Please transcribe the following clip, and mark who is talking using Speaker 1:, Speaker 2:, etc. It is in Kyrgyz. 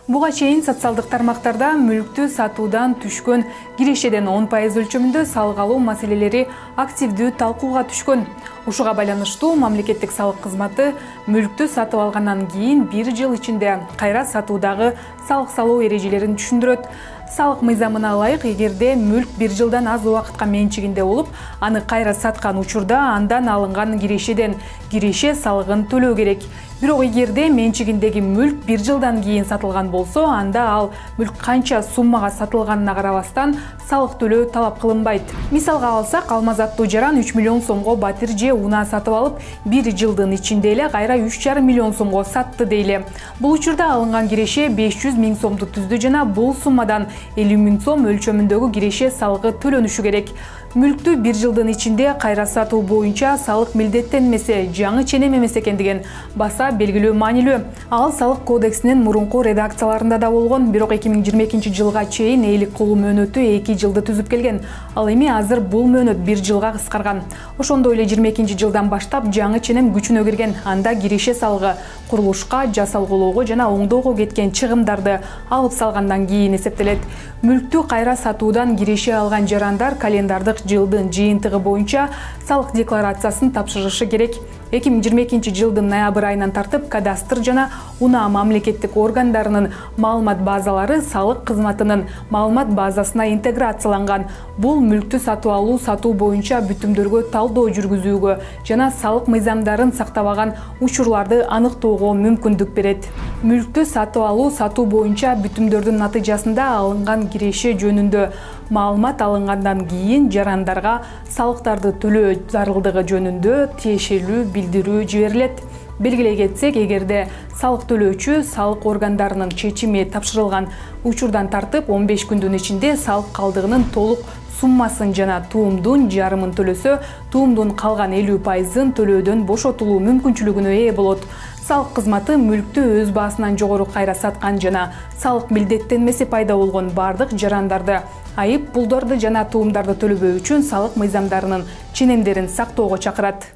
Speaker 1: Буга чейин социалдык тармактарда мүлктү сатуудан түшкөн кирешеден 10% өлчөмүндө салык алуу маселелери активдүү талкууга түшкөн. Ушуга байланыштуу мамлекеттик салык кызматы мүлктү сатып алгандан кийин 1 жыл ичинде кайра сатуудагы салык салуу эрежелерин түшүндүрөт. Салык мыйзамына ылайык, эгерде мүлк 1 жылдан аз убакытка менчигинде болуп, аны кайра саткан учурда андан алынган кирешеден киреше салыгын төлөө керек. Бирок эгерде менчигиндеги мүлк 1 жылдан кийин сатылган болсо, анда ал мүлк канча суммага сатылганына карабастан салык төлөө талап кылынбайт. Мисалга алсак, Алмаз аттуу жаран 3 миллион сомго батир же унаа сатып алып, 1 жылдын ичинде эле кайра 3,5 миллион сомго сатты дейли. Бул учурда алынган киреше 500 000 сомду түздү жана бул суммадан 50 000 сом өлчөмүндөгү киреше салыгы төлөнүшү керек. Мүлктү 1 жылдын ичинде кайра сатуу боюнча салык милдеттенмесе, жаңы ченем эмес экендигин баса белгилөө маанилүү. Ал салык кодексинин мурунку редакцияларында да болгон, бирок 2022 жылга чейин ээлик кылуу мөөнөтү 2 жылды түзүп келген. Ал эми азыр бул мөөнөт 1 жылга кыскарган. Ошондой эле 22 жылдан баштап жаңы ченем күчүнө кирген. Анда киреше салыгы курулушка, жасалгылоого жана оңдоого кеткен чыгымдарды алып салгандан кийин эсептелет. Мүлктү кайра сатуудан киреше алган жарандар календардык жылдын жыйынтыгы боюнча салык декларациясын тапшырышы керек. 2022 жылдын ноябрь айынан тартып кадастр жана унаа мамлекеттик органдарынын маалымат базалары салык кызматынын маалымат базасына интеграцияланган. Бул мүлктү сатып алуу, сатуу боюнча бүтүмдөргө талдоо жүргүзүүгө жана салык мыйзамдарын сактабаган учурларды аныктоого мүмкүндүк берет. Мүлктү сатып алуу, сатуу боюнча бүтүмдөрдүн натыйжасында алынган киреше жөнүндө маалымат алынгандан кийин жарандарга салыктарды төлөө зарылдыгы жөнүндө тиешелүү билдирүү жиберилет. Белгилей кетсек, эгерде салык төлөөчү салык органдарынын чечими тапшырылган учурдан тартып 15 күндүн ичинде салык калдыгынын толук суммасын жана туумдун жарымын төлөсө, туумдун калган 50%-ын төлөөдөн бошотулуу мүмкүнчүлүгүнө ээ болот. Салык кызматы мүлктү өз баасынан жогору кайра саткан жана салык милдеттенмеси пайда болгон бардык жарандарды айып пулдарды жана туумдарды төлөбөө үчүн салык мыйзамдарынын ченемдерин сактоого чакырат.